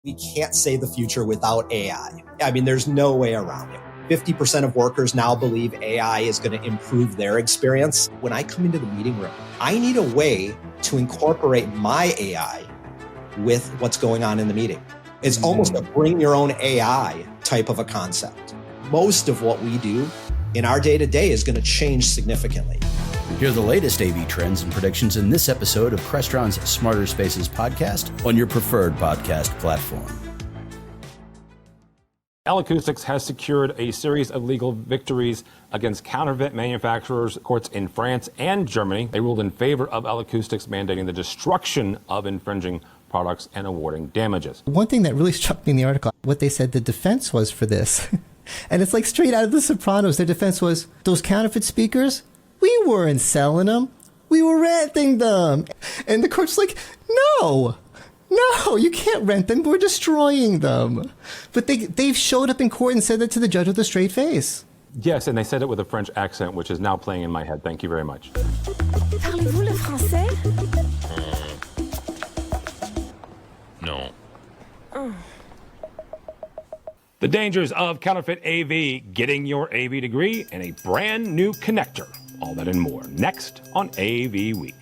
We can't say the future without AI. I mean, there's no way around it. 50% of workers now believe AI is going to improve their experience. When I come into the meeting room, I need a way to incorporate my AI with what's going on in the meeting. It's almost a bring your own AI type of a concept. Most of what we do in our day-to-day is going to change significantly. Hear the latest AV trends and predictions in this episode of Crestron's Smarter Spaces podcast on your preferred podcast platform. L-Acoustics has secured a series of legal victories against counterfeit manufacturers. Courts in France and Germany, they ruled in favor of L-Acoustics, mandating the destruction of infringing products and awarding damages. One thing that really struck me in the article, what they said the defense was for this, and it's like straight out of The Sopranos, their defense was, those counterfeit speakers, we weren't selling them, we were renting them. And the court's like, no, you can't rent them, we're destroying them. But they've showed up in court and said that to the judge with a straight face. Yes, and they said it with a French accent, which is now playing in my head. Thank you very much. Parlez-vous le français? No. The dangers of counterfeit AV, getting your AV degree, and a brand new connector. All that and more next on AV Week.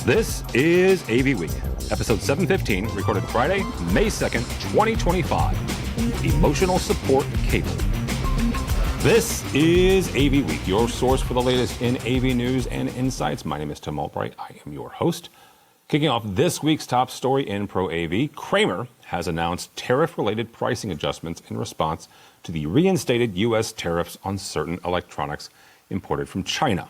This is AV Week, episode 715, recorded Friday, May 2nd, 2025. Emotional Support Cable. This is AV Week, your source for the latest in AV news and insights. My name is Tim Albright. I am your host. Kicking off this week's top story in Pro AV, Kramer has announced tariff-related pricing adjustments in response to the reinstated U.S. tariffs on certain electronics imported from China.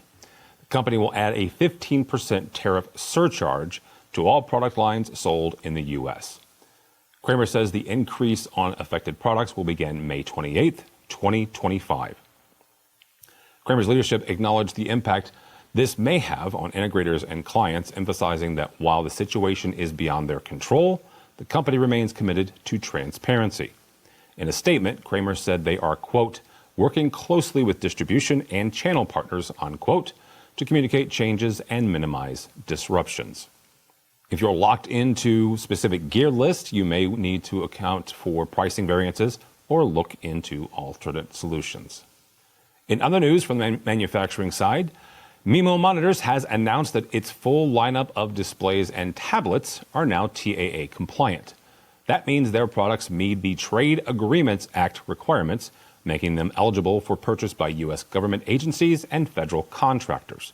The company will add a 15% tariff surcharge to all product lines sold in the U.S. Kramer says the increase on affected products will begin May 28th, 2025. Kramer's leadership acknowledged the impact this may have on integrators and clients, emphasizing that while the situation is beyond their control, the company remains committed to transparency. In a statement, Kramer said they are, quote, working closely with distribution and channel partners, unquote, to communicate changes and minimize disruptions. If you're locked into specific gear lists, you may need to account for pricing variances or look into alternate solutions. In other news from the manufacturing side, Mimo Monitors has announced that its full lineup of displays and tablets are now TAA compliant. That means their products meet the Trade Agreements Act requirements, making them eligible for purchase by U.S. government agencies and federal contractors.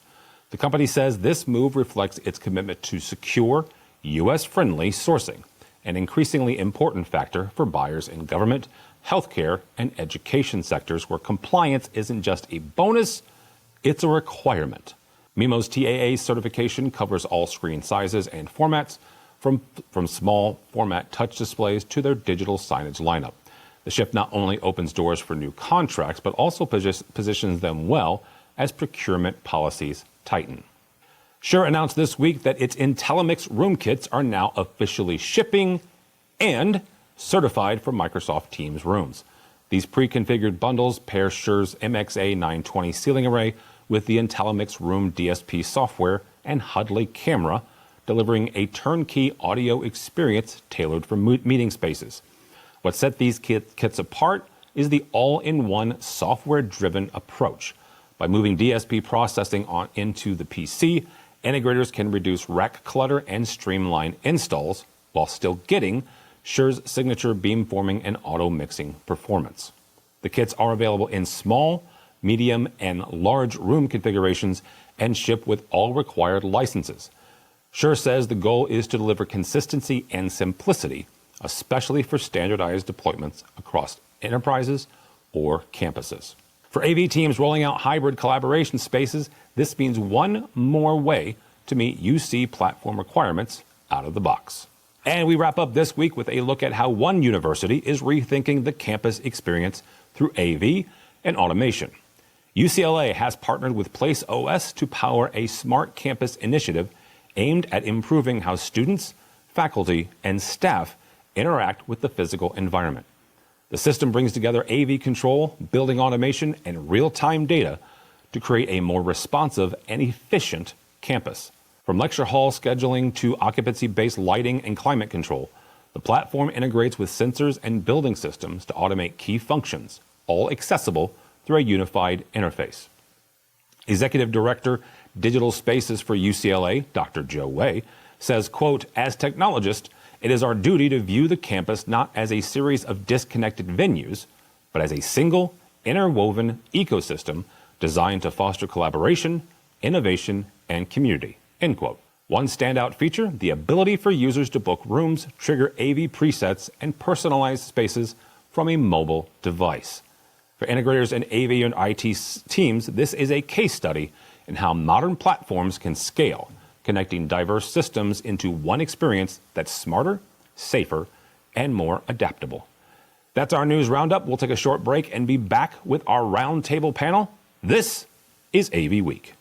The company says this move reflects its commitment to secure, U.S.-friendly sourcing, an increasingly important factor for buyers in government, healthcare, and education sectors where compliance isn't just a bonus, it's a requirement. Mimo's TAA certification covers all screen sizes and formats, from small format touch displays to their digital signage lineup. The shift not only opens doors for new contracts, but also positions them well as procurement policies tighten. Shure announced this week that its IntelliMix room kits are now officially shipping and certified for Microsoft Teams rooms. These pre-configured bundles pair Shure's MXA 920 ceiling array with the IntelliMix Room DSP software and Hudley camera, delivering a turnkey audio experience tailored for meeting spaces. What set these kits apart is the all-in-one software-driven approach. By moving DSP processing into the PC, integrators can reduce rack clutter and streamline installs while still getting Shure's signature beamforming and auto-mixing performance. The kits are available in small, medium, and large room configurations and ship with all required licenses. Shure says the goal is to deliver consistency and simplicity, especially for standardized deployments across enterprises or campuses. For AV teams rolling out hybrid collaboration spaces, this means one more way to meet UC platform requirements out of the box. And we wrap up this week with a look at how one university is rethinking the campus experience through AV and automation. UCLA has partnered with Place OS to power a smart campus initiative aimed at improving how students, faculty, and staff interact with the physical environment. The system brings together AV control, building automation, and real-time data to create a more responsive and efficient campus. From lecture hall scheduling to occupancy-based lighting and climate control, The platform integrates with sensors and building systems to automate key functions, all accessible through a unified interface. Executive Director, Digital Spaces for UCLA, Dr. Joe Way, says, quote, "As technologists, it is our duty to view the campus not as a series of disconnected venues, but as a single, interwoven ecosystem designed to foster collaboration, innovation, and community," end quote. One standout feature, the ability for users to book rooms, trigger AV presets, and personalize spaces from a mobile device. For integrators and AV and IT teams, this is a case study in how modern platforms can scale, connecting diverse systems into one experience that's smarter, safer, and more adaptable. That's our news roundup. We'll take a short break and be back with our roundtable panel. This is AV Week.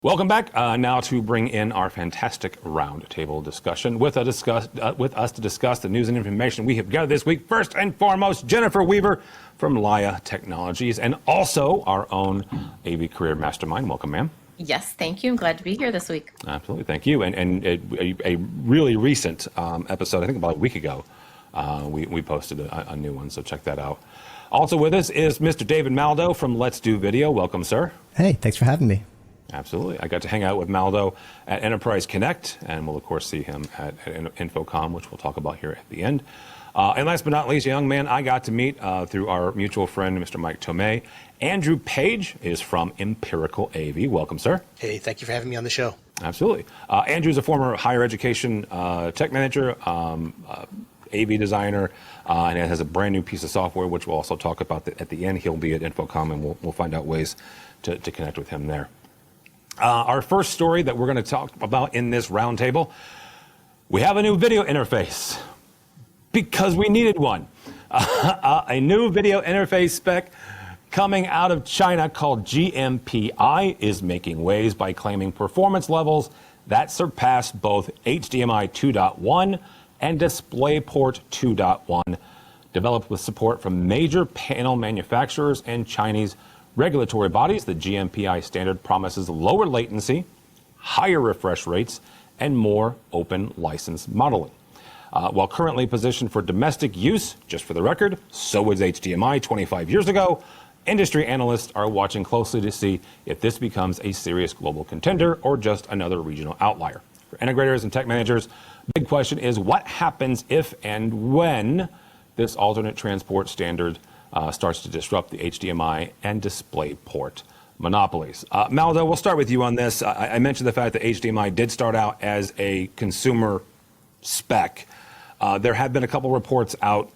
Welcome back. Now to bring in our fantastic roundtable discussion with us to discuss the news and information we have gathered this week. First and foremost, Jennifer Weaver from Laya Technologies, and also our own AV Career Mastermind. Welcome, ma'am. Yes, thank you. I'm glad to be here this week. Absolutely, thank you. And a really recent episode, I think about a week ago, we posted a new one, so check that out. Also with us is Mr. David Maldo from Let's Do Video. Welcome, sir. Hey, thanks for having me. Absolutely. I got to hang out with Maldo at Enterprise Connect, and we'll, of course, see him at InfoComm, which we'll talk about here at the end. And last but not least, a young man I got to meet through our mutual friend, Mr. Mike Tomei. Andrew Page is from Empirical AV. Welcome, sir. Hey, thank you for having me on the show. Absolutely. Andrew's a former higher education tech manager, AV designer, and has a brand new piece of software, which we'll also talk about at the end. He'll be at InfoComm, and we'll find out ways to connect with him there. Our first story that we're going to talk about in this roundtable, we have a new video interface because we needed one. A new video interface spec coming out of China called GPMI is making waves by claiming performance levels that surpass both HDMI 2.1 and DisplayPort 2.1, developed with support from major panel manufacturers and Chinese regulatory bodies. The GPMI standard promises lower latency, higher refresh rates, and more open license modeling. While currently positioned for domestic use, just for the record, so was HDMI 25 years ago, industry analysts are watching closely to see if this becomes a serious global contender or just another regional outlier. For integrators and tech managers, the big question is what happens if and when this alternate transport standard starts to disrupt the HDMI and DisplayPort monopolies. Maldo, we'll start with you on this. I mentioned the fact that HDMI did start out as a consumer spec. There have been a couple reports out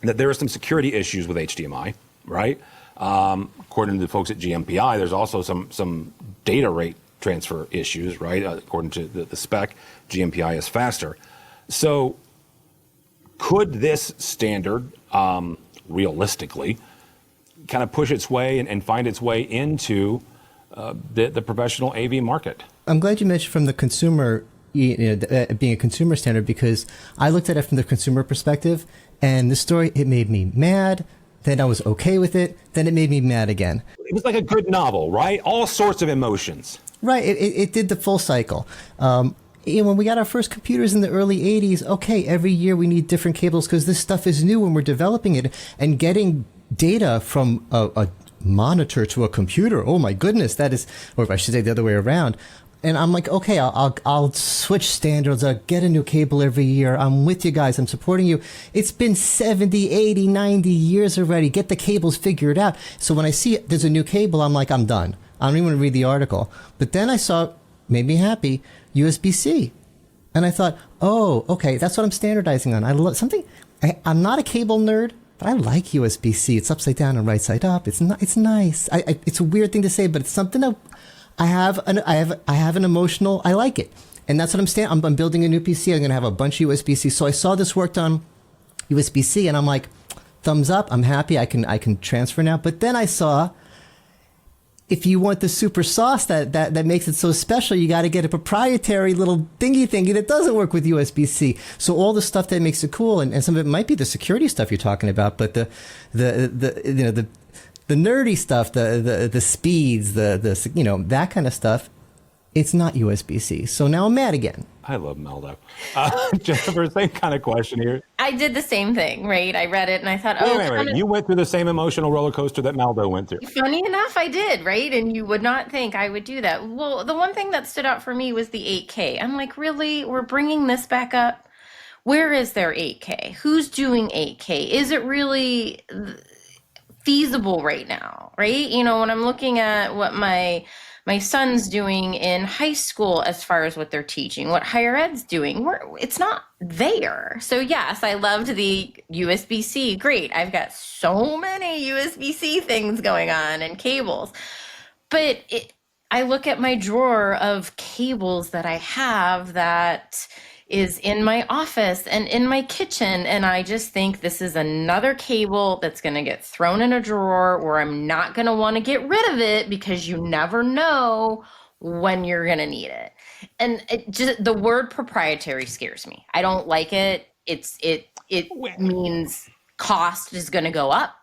that there are some security issues with HDMI, right? According to the folks at GPMI, there's also some data rate transfer issues, right? According to the spec, GPMI is faster. So could this standard realistically kind of push its way and find its way into the professional AV market? I'm glad you mentioned from the consumer, being a consumer standard, because I looked at it from the consumer perspective, and the story, it made me mad. Then I was okay with it. Then it made me mad again. It was like a good novel, right? All sorts of emotions. Right. It did the full cycle. When we got our first computers in the early 80s, okay, every year we need different cables because this stuff is new when we're developing it, and getting data from a monitor to a computer. Oh my goodness, that is, or I should say the other way around. And I'm like, okay, I'll switch standards. I'll get a new cable every year. I'm with you guys. I'm supporting you. It's been 70, 80, 90 years already. Get the cables figured out. So when I see there's a new cable, I'm like, I'm done. I don't even want to read the article. But then I saw, made me happy, USB-C. And I thought, oh, okay, that's what I'm standardizing on. I love something. I'm not a cable nerd, but I like USB-C. It's upside down and right side up. It's nice. It's a weird thing to say, but it's something that I have an emotional, I like it. And that's what I'm building a new PC. I'm going to have a bunch of USB-C. So I saw this worked on USB-C and I'm like, thumbs up. I'm happy. I can transfer now. But then I saw, if you want the super sauce that makes it so special, you got to get a proprietary little thingy that doesn't work with USB-C. So all the stuff that makes it cool, and some of it might be the security stuff you're talking about, but the nerdy stuff, the speeds, that kind of stuff, it's not USB-C. So now I'm mad again. I love Maldo. Jennifer, same kind of question here. I did the same thing, right? I read it and I thought, Wait. You went through the same emotional roller coaster that Maldo went through. Funny enough, I did, right? And you would not think I would do that. Well, the one thing that stood out for me was the 8K. I'm like, really? We're bringing this back up? Where is their 8K? Who's doing 8K? Is it really feasible right now, right? You know, when I'm looking at what my son's doing in high school as far as what they're teaching, what higher ed's doing, it's not there. So yes, I loved the USB-C. Great. I've got so many USB-C things going on and cables. But I look at my drawer of cables that I have that is in my office and in my kitchen, and I just think this is another cable that's going to get thrown in a drawer where I'm not going to want to get rid of it because you never know when you're going to need it. And the word proprietary scares me. I don't like it. It means cost is going to go up.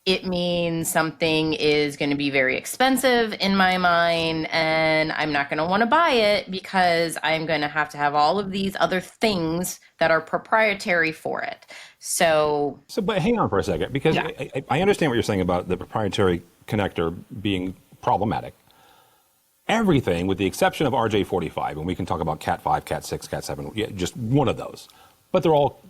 It means something is going to be very expensive in my mind, and I'm not going to want to buy it because I'm going to have all of these other things that are proprietary for it. So but hang on for a second, because yeah. I understand what you're saying about the proprietary connector being problematic. Everything, with the exception of RJ45, and we can talk about Cat 5, Cat 6, Cat 7, just one of those. But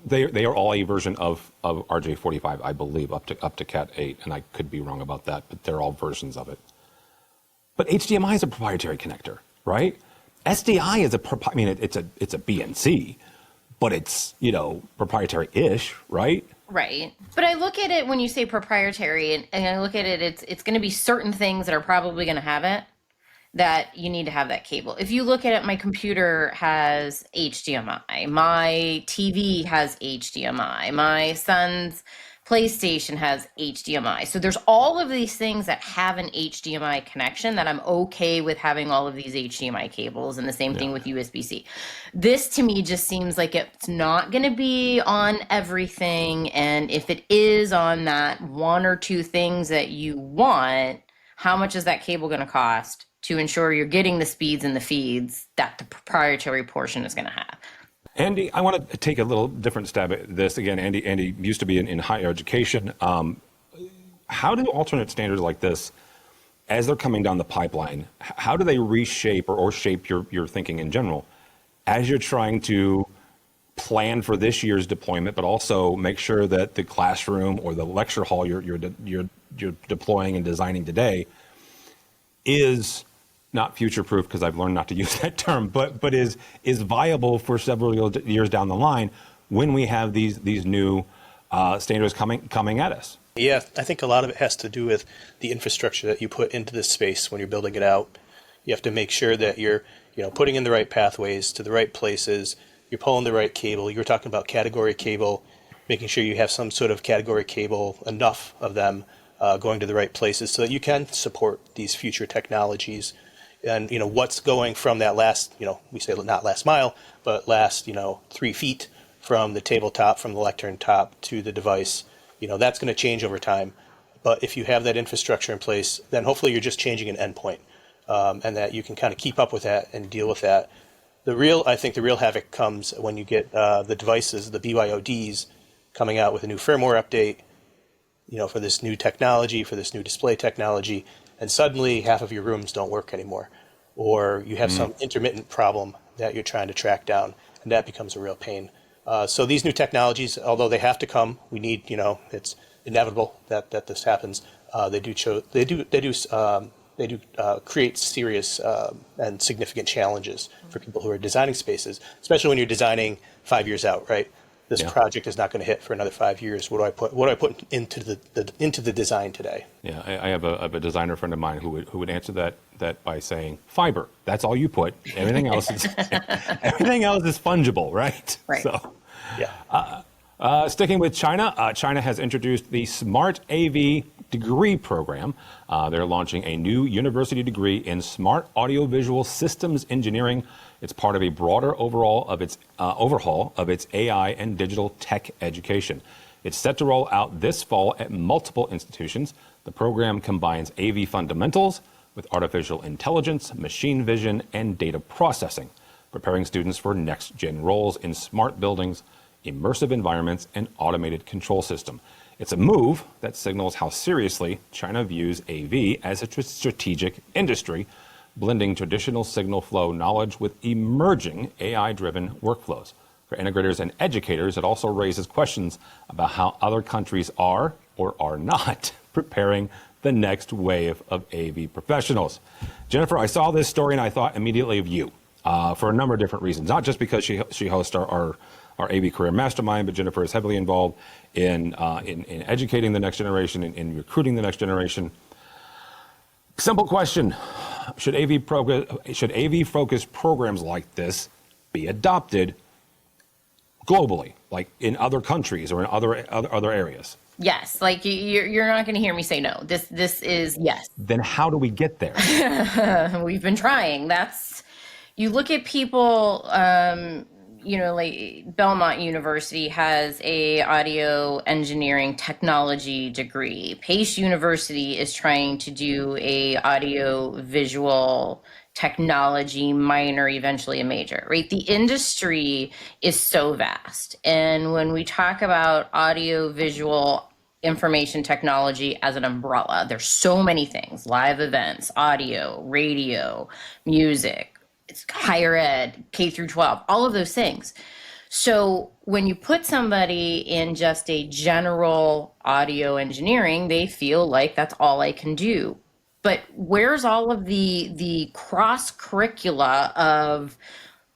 they are all a version of RJ45, I believe, up to Cat 8, and I could be wrong about that, but they're all versions of it. But HDMI is a proprietary connector, right? SDI is it's a BNC, but it's, proprietary-ish, right? Right. But I look at it when you say proprietary, and I look at it, it's going to be certain things that are probably going to have it, that you need to have that cable. If you look at it, my computer has HDMI, my TV has HDMI, my son's PlayStation has HDMI. So there's all of these things that have an HDMI connection that I'm okay with having all of these HDMI cables, and the same thing with USB-C. This to me just seems like it's not going to be on everything, and if it is on that one or two things that you want, how much is that cable going to cost to ensure you're getting the speeds and the feeds that the proprietary portion is going to have? Andy, I want to take a little different stab at this. Again, Andy used to be in higher education. How do alternate standards like this, as they're coming down the pipeline, how do they reshape or shape your thinking in general as you're trying to plan for this year's deployment, but also make sure that the classroom or the lecture hall you're deploying and designing today is not future-proof, because I've learned not to use that term, but is viable for several years down the line when we have these new standards coming at us? Yeah, I think a lot of it has to do with the infrastructure that you put into this space when you're building it out. You have to make sure that you're putting in the right pathways to the right places, you're pulling the right cable. You were talking about category cable, making sure you have some sort of category cable, enough of them going to the right places so that you can support these future technologies. And what's going from that last, we say not last mile, but last 3 feet from the tabletop, from the lectern top to the device, that's going to change over time. But if you have that infrastructure in place, then hopefully you're just changing an endpoint, and that you can kind of keep up with that and deal with that. I think the real havoc comes when you get the devices, the BYODs, coming out with a new firmware update, for this new technology, for this new display technology, and suddenly half of your rooms don't work anymore, or you have some intermittent problem that you're trying to track down, and that becomes a real pain. So these new technologies, although they have to come, we need, it's inevitable that this happens. They do create serious and significant challenges for people who are designing spaces, especially when you're designing 5 years out, right? This project is not going to hit for another 5 years. What do I put into the design today? Yeah, I have a designer friend of mine who would answer that by saying fiber. That's all you put. Everything else is fungible, right? Right. So, yeah. Sticking with China, China has introduced the Smart AV degree program. They're launching a new university degree in Smart Audiovisual Systems Engineering. It's part of a broader overhaul of its AI and digital tech education. It's set to roll out this fall at multiple institutions. The program combines AV fundamentals with artificial intelligence, machine vision, and data processing. preparing students for next-gen roles in smart buildings, immersive environments, and automated control system. It's a move that signals how seriously China views AV as a strategic industry, blending traditional signal flow knowledge with emerging AI-driven workflows. For integrators and educators, it also raises questions about how other countries are or are not preparing the next wave of AV professionals. Jennifer, I saw this story and I thought immediately of you for a number of different reasons, not just because she hosts our AV Career Mastermind, but Jennifer is heavily involved in educating the next generation, in recruiting the next generation. Simple question: should AV-focused programs like this be adopted globally, like in other countries or in other areas? Yes, like you're not going to hear me say no. This is yes. Then how do we get there? We've been trying. You look at people, like Belmont University has a audio engineering technology degree. Pace University is trying to do a audio visual technology minor, eventually a major, right? The industry is so vast. And when we talk about audio visual information technology as an umbrella, there's so many things: live events, audio, radio, music, it's higher ed, K through 12, all of those things. So when you put somebody in just a general audio engineering, they feel like that's all I can do. But where's all of the cross curricula of,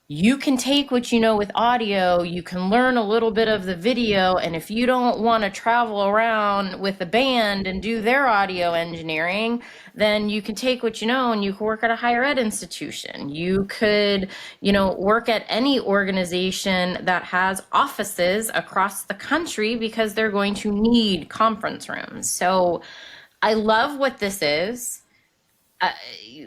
you can take what you know with audio, you can learn a little bit of the video, and if you don't want to travel around with a band and do their audio engineering, then you can take what you know and you can work at a higher ed institution. You could, work at any organization that has offices across the country because they're going to need conference rooms. So I love what this is.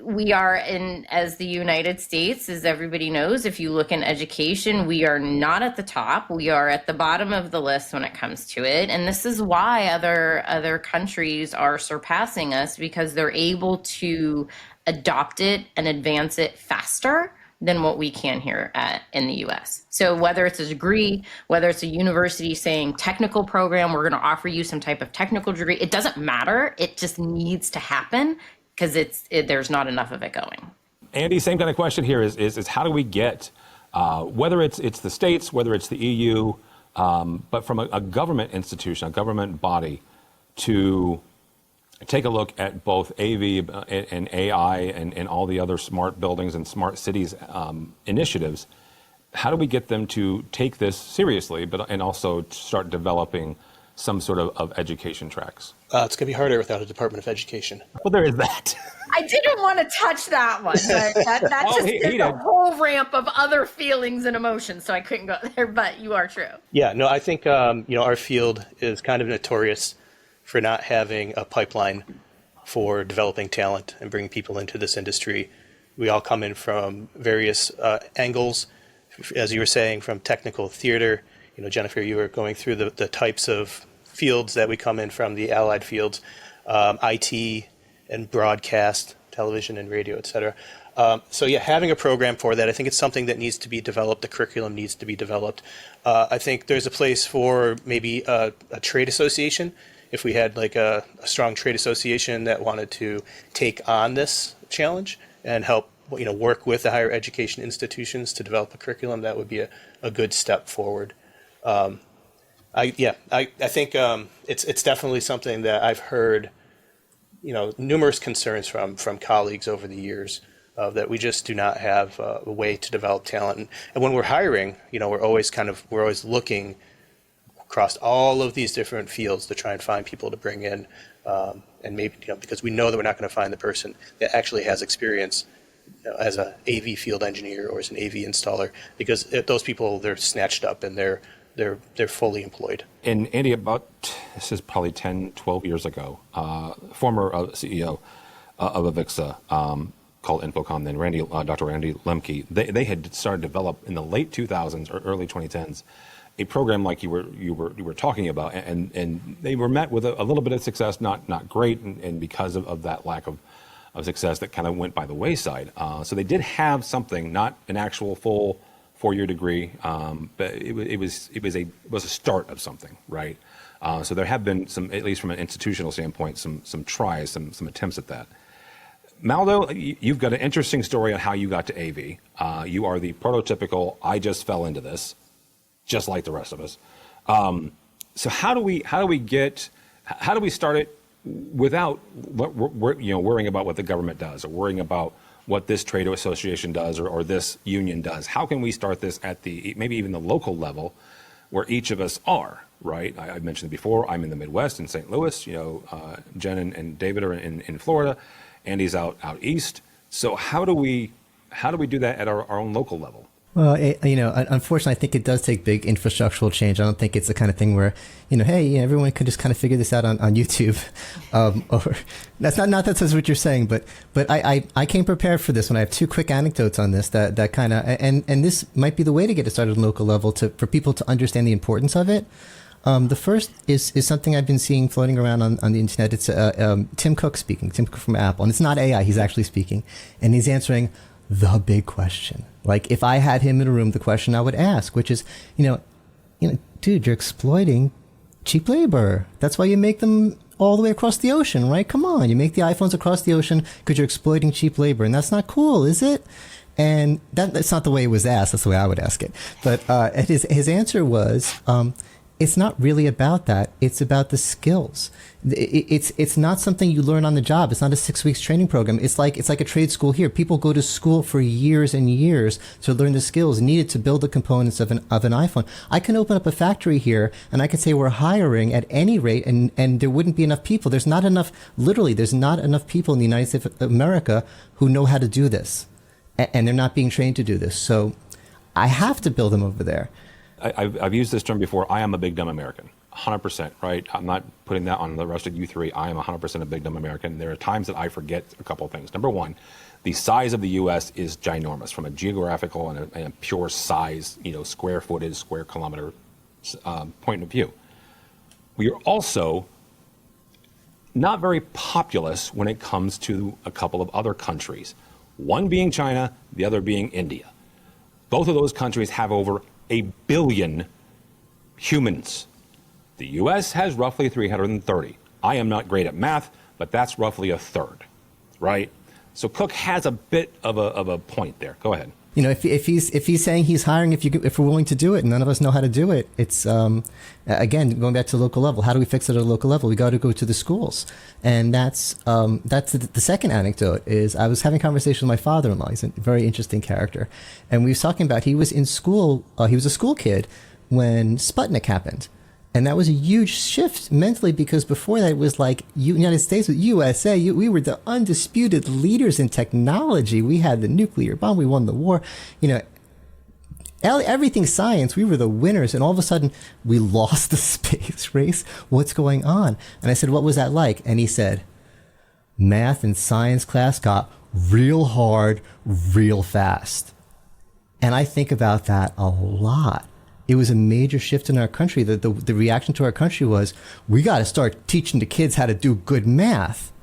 We are as the United States, as everybody knows, if you look in education, we are not at the top. We are at the bottom of the list when it comes to it. And this is why other countries are surpassing us, because they're able to adopt it and advance it faster than what we can here in the US. So whether it's a degree, whether it's a university saying technical program, we're going to offer you some type of technical degree, it doesn't matter. It just needs to happen, because there's not enough of it going. Andy, same kind of question here is how do we get, whether it's the states, whether it's the EU, but from a government institution, a government body, to take a look at both AV and AI and all the other smart buildings and smart cities initiatives. How do we get them to take this seriously, and also start developing some sort of education tracks? It's going to be harder without a Department of Education. Well, there is that. I didn't want to touch that one, but that just did the whole ramp of other feelings and emotions, so I couldn't go there, but you are true. Yeah, no, I think, our field is kind of notorious for not having a pipeline for developing talent and bringing people into this industry. We all come in from various angles, as you were saying, from technical theater. Jennifer, you were going through the types of fields that we come in from, the allied fields, IT and broadcast, television and radio, et cetera. So yeah, having a program for that, I think it's something that needs to be developed. The curriculum needs to be developed. I think there's a place for maybe a trade association. If we had like a strong trade association that wanted to take on this challenge and help, work with the higher education institutions to develop a curriculum, that would be a good step forward. I think it's definitely something that I've heard, numerous concerns from colleagues over the years, that we just do not have a way to develop talent. And when we're hiring, we're always looking across all of these different fields to try and find people to bring in, and maybe because we know that we're not going to find the person that actually has experience as an AV field engineer or as an AV installer, because those people, they're snatched up and they're fully employed. And Andy, this is probably 10, 12 years ago, former CEO of AVIXA, called Infocom, then Dr. Randy Lemke, they had started to develop in the late 2000s or early 2010s a program like you were talking about, and they were met with a little bit of success, not great, and because of that lack of of success that kind of went by the wayside. So they did have something, not an actual full 4-year degree, but it was a start of something, right? So there have been some, at least from an institutional standpoint, some tries, some attempts at that. Maldo, you've got an interesting story on how you got to AV. You are the prototypical, I just fell into this, just like the rest of us. So how do we start it without worrying about what the government does, or worrying about what this trade association does, or this union does? How can we start this at the maybe even the local level, where each of us are, right? I mentioned before, I'm in the Midwest in St. Louis. Jen and David are in Florida. Andy's out east. So how do we do that at our own local level? Well, unfortunately, I think it does take big infrastructural change. I don't think it's the kind of thing where, hey, everyone could just kind of figure this out on YouTube. Or that's not that's what you're saying, but I came prepared for this one. I have 2 quick anecdotes on this that kind of, and this might be the way to get it started at a local level for people to understand the importance of it. The first is something I've been seeing floating around on the internet. It's Tim Cook speaking, Tim Cook from Apple. And it's not AI, he's actually speaking. And he's answering the big question. Like, if I had him in a room, the question I would ask, which is, dude, you're exploiting cheap labor. That's why you make them all the way across the ocean, right? Come on, you make the iPhones across the ocean because you're exploiting cheap labor. And that's not cool, is it? And that's not the way it was asked. That's the way I would ask it. But his answer was, it's not really about that. It's about the skills. It's not something you learn on the job. It's not a 6 weeks training program. It's like a trade school here. People go to school for years and years to learn the skills needed to build the components of an iPhone. I can open up a factory here and I can say we're hiring at any rate, and there wouldn't be enough people. There's not enough people in the United States of America who know how to do this. And they're not being trained to do this. So I have to build them over there. I've used this term before. I am a big dumb American, 100%, right? I'm not putting that on the rest of you 3. I am 100% a big dumb American. There are times that I forget a couple of things. Number one, the size of the U.S. is ginormous from a geographical and a pure size, square footage, square kilometer point of view. We are also not very populous when it comes to a couple of other countries, one being China, the other being India. Both of those countries have over 1 billion humans. The U.S. has roughly 330. I am not great at math, but that's roughly a third, right? So Cook has a bit of a point there. Go ahead. If he's saying he's hiring, if we're willing to do it, and none of us know how to do it, it's again going back to the local level. How do we fix it at a local level? We got to go to the schools, and that's the second anecdote. Is I was having a conversation with my father-in-law. He's a very interesting character, and we was talking about he was in school. He was a school kid when Sputnik happened. And that was a huge shift mentally, because before that it was like United States with USA. We were the undisputed leaders in technology. We had the nuclear bomb. We won the war. Everything science, we were the winners. And all of a sudden we lost the space race. What's going on? And I said, what was that like? And he said, math and science class got real hard, real fast. And I think about that a lot. It was a major shift in our country. The reaction to our country was, we got to start teaching the kids how to do good math.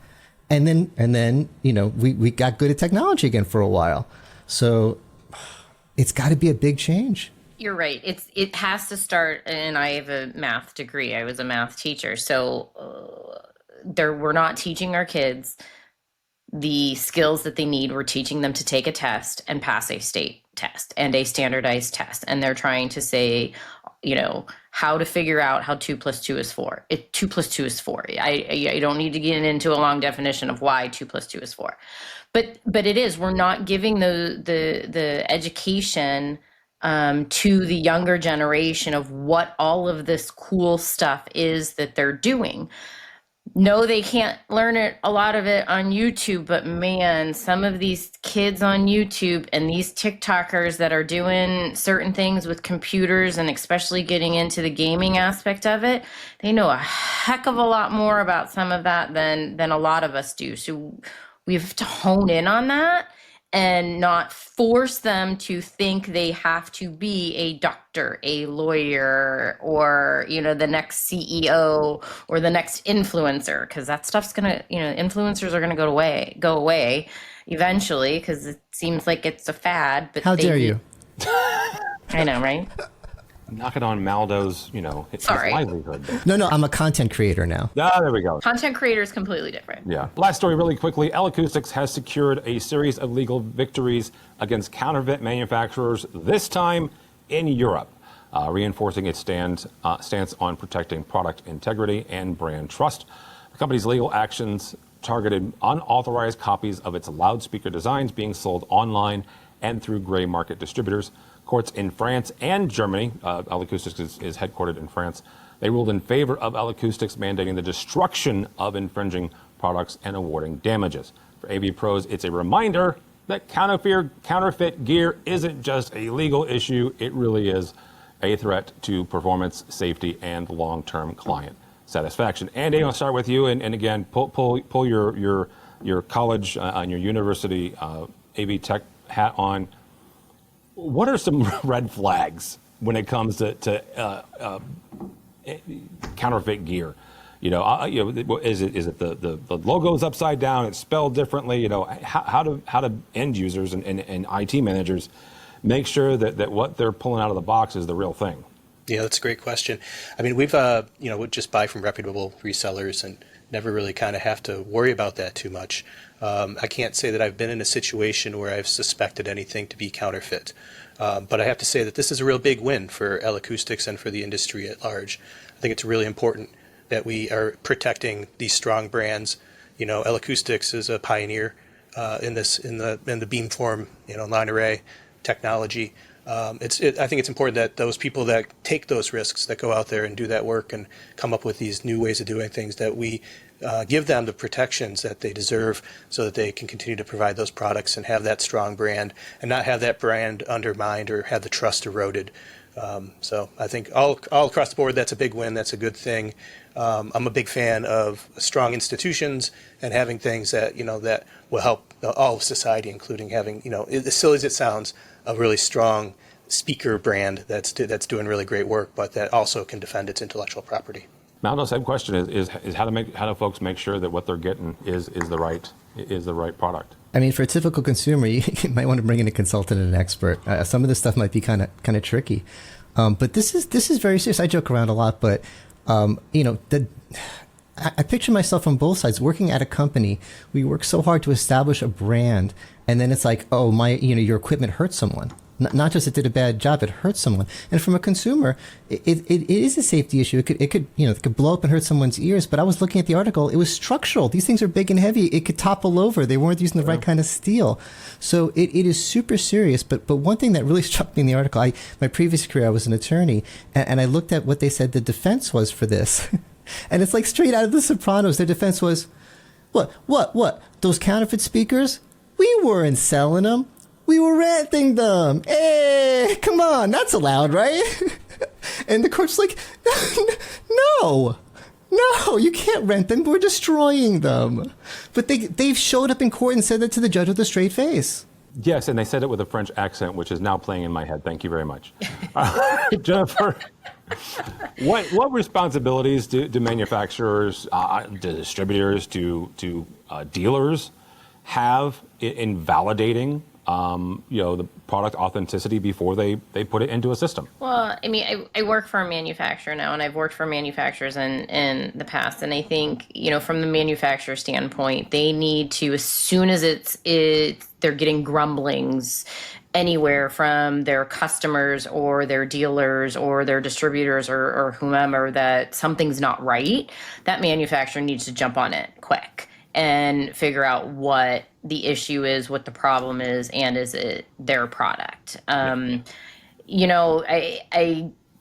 And then we got good at technology again for a while. So it's got to be a big change. You're right. It has to start, and I have a math degree. I was a math teacher. So we're not teaching our kids the skills that they need. We're teaching them to take a test and pass a state test and a standardized test. And they're trying to say, how to figure out how 2 + 2 is 4. 2 + 2 is 4. I don't need to get into a long definition of why 2 + 2 is 4. But it is, we're not giving the education to the younger generation of what all of this cool stuff is that they're doing. No, they can't learn a lot of it on YouTube, but man, some of these kids on YouTube and these TikTokers that are doing certain things with computers, and especially getting into the gaming aspect of it, they know a heck of a lot more about some of that than a lot of us do. So we have to hone in on that and not force them to think they have to be a doctor, a lawyer, or, the next CEO or the next influencer, because that stuff's influencers are gonna go away eventually, because it seems like it's a fad. But how dare you? I know, right? Knocking on Maldo's, his livelihood. No, I'm a content creator now. Ah, there we go. Content creator is completely different. Yeah. Last story really quickly. L-Acoustics has secured a series of legal victories against counterfeit manufacturers, this time in Europe, reinforcing its stance on protecting product integrity and brand trust. The company's legal actions targeted unauthorized copies of its loudspeaker designs being sold online and through gray market distributors. Courts in France and Germany, L-Acoustics is headquartered in France, they ruled in favor of L-Acoustics, mandating the destruction of infringing products and awarding damages. For AV pros, it's a reminder that counterfeit gear isn't just a legal issue, it really is a threat to performance, safety, and long-term client satisfaction. Andy, I'll start with you, and again, pull your college and your university AV tech hat on. What are some red flags when it comes to counterfeit gear? Is it the logo's upside down? It's spelled differently. How do end users and IT managers make sure that what they're pulling out of the box is the real thing? Yeah, that's a great question. I mean, we've we just buy from reputable resellers and never really kind of have to worry about that too much. I can't say that I've been in a situation where I've suspected anything to be counterfeit. But I have to say that this is a real big win for L-Acoustics and for the industry at large. I think it's really important that we are protecting these strong brands. L-Acoustics is a pioneer in the beamform, line array technology. I think it's important that those people that take those risks, that go out there and do that work and come up with these new ways of doing things, that we give them the protections that they deserve so that they can continue to provide those products and have that strong brand and not have that brand undermined or have the trust eroded. So I think all across the board, that's a big win. That's a good thing. I'm a big fan of strong institutions and having things that, that will help all of society, including having, as silly as it sounds, a really strong speaker brand that's doing really great work, but that also can defend its intellectual property. Maldo, same question is how do folks make sure that what they're getting is the right product? I mean, for a typical consumer, you might want to bring in a consultant and an expert. Some of this stuff might be kind of tricky, but this is very serious. I joke around a lot, but I picture myself on both sides. Working at a company, we work so hard to establish a brand, and then it's like, oh, your equipment hurt someone. Not just it did a bad job, it hurt someone. And from a consumer, it is a safety issue. It could blow up and hurt someone's ears. But I was looking at the article; it was structural. These things are big and heavy. It could topple over. They weren't using the right kind of steel, so it is super serious. But one thing that really struck me in the article, my previous career, I was an attorney, and I looked at what they said the defense was for this, and it's like straight out of The Sopranos. Their defense was, what? Those counterfeit speakers? We weren't selling them. We were renting them. Hey, come on, that's allowed, right? And the court's like, no, you can't rent them. We're destroying them. But they've showed up in court and said that to the judge with a straight face. Yes, and they said it with a French accent, which is now playing in my head. Thank you very much. Jennifer, what responsibilities do manufacturers, to distributors, to dealers have in validating the product authenticity before they put it into a system? Well, I mean, I work for a manufacturer now, and I've worked for manufacturers in the past. And I think, from the manufacturer standpoint, they need to, as soon as they're getting grumblings anywhere from their customers or their dealers or their distributors or whomever that something's not right, that manufacturer needs to jump on it quick and figure out what the issue is, what the problem is, and is it their product. I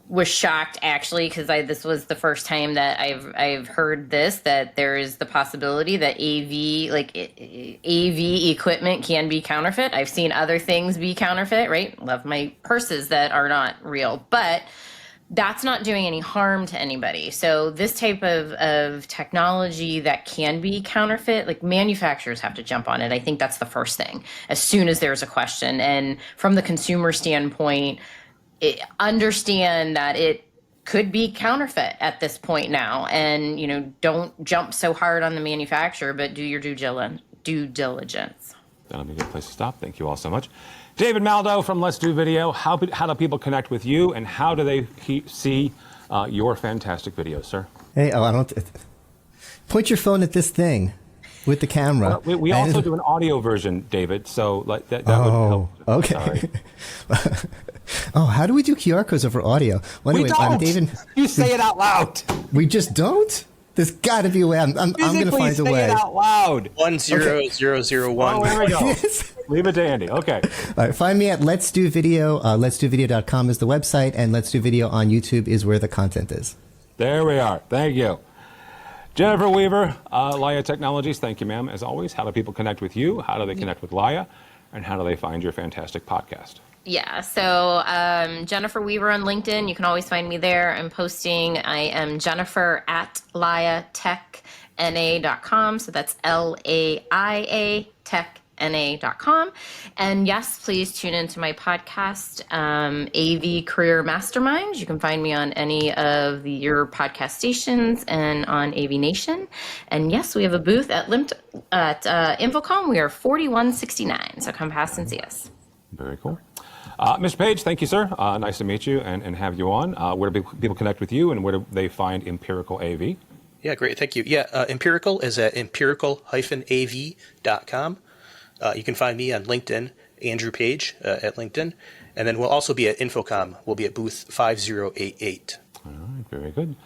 was shocked actually because this was the first time that I've heard that there is the possibility that AV equipment can be counterfeit. I've seen other things be counterfeit, right? Love my purses that are not real, but that's not doing any harm to anybody. So this type of technology that can be counterfeit, like manufacturers have to jump on it. I think that's the first thing as soon as there's a question. And from the consumer standpoint, understand that it could be counterfeit at this point now. And, don't jump so hard on the manufacturer, but do your due diligence. That'll be a good place to stop. Thank you all so much. David Maldo from Let's Do Video. How do people connect with you, and how do they see your fantastic videos, sir? Hey, I don't. Point your phone at this thing with the camera. Well, we also do an audio version, David. So like that would help. Okay. Oh, how do we do QR codes over audio? Well, anyway, we don't. I'm David. You say it out loud. We just don't. There's got to be a way. I'm going to find a way. Say it out loud. 10001. Oh, there we go. Leave it to Andy. Okay. All right. Find me at Let's Do Video. Let'sDoVideo.com is the website, and Let's Do Video on YouTube is where the content is. There we are. Thank you. Jennifer Weaver, Laya Technologies. Thank you, ma'am. As always, how do people connect with you? How do they connect with Laya? And how do they find your fantastic podcast? Yeah, so Jennifer Weaver on LinkedIn. You can always find me there. I'm posting. I am Jennifer at LaiaTechNA.com. So that's LAIA TechNA.com. And yes, please tune into my podcast, AV Career Mastermind. You can find me on any of your podcast stations and on AVNation. And yes, we have a booth at Infocom. We are 4169. So come past and see us. Very cool. Mr. Page, thank you, sir. Nice to meet you and have you on. Where do people connect with you, and where do they find Empirical AV? Yeah, great. Thank you. Yeah, Empirical is at empirical-av.com. You can find me on LinkedIn, Andrew Page at LinkedIn. And then we'll also be at Infocom. We'll be at booth 5088. All right, very good.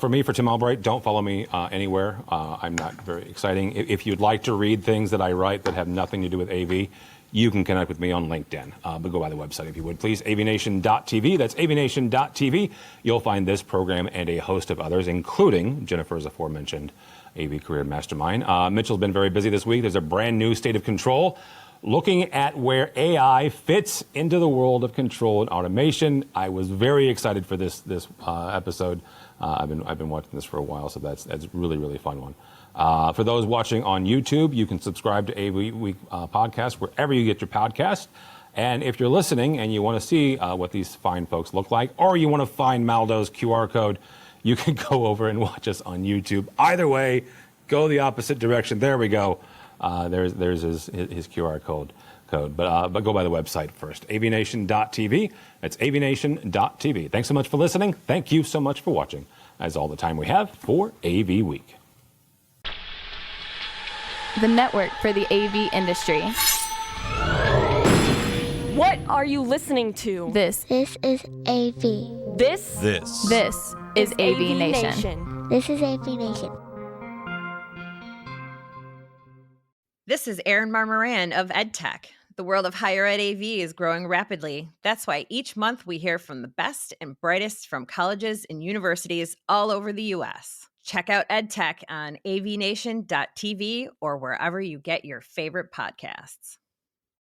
For me, for Tim Albright, don't follow me anywhere. I'm not very exciting. If you'd like to read things that I write that have nothing to do with AV, you can connect with me on LinkedIn. But go by the website if you would, please. AVNation.tv. That's AVNation.tv. You'll find this program and a host of others, including Jennifer's aforementioned AV Career Mastermind. Mitchell's been very busy this week. There's a brand new State of Control looking at where AI fits into the world of control and automation. I was very excited for this episode. I've been watching this for a while, so that's really, really fun one. For those watching on YouTube, you can subscribe to AVWeek podcast wherever you get your podcast. And if you're listening and you want to see what these fine folks look like, or you want to find Maldo's QR code, you can go over and watch us on YouTube. Either way, go the opposite direction. There we go. There's his QR code. But go by the website first, avnation.tv. That's avnation.tv. Thanks so much for listening. Thank you so much for watching. That's all the time we have for AV Week. The network for the AV industry. What are you listening to? This is AV. This is AVNation. This is AVNation. This is Erin Marmoran of EdTech. The world of higher ed AV is growing rapidly. That's why each month we hear from the best and brightest from colleges and universities all over the U.S. Check out EdTech on avnation.tv or wherever you get your favorite podcasts.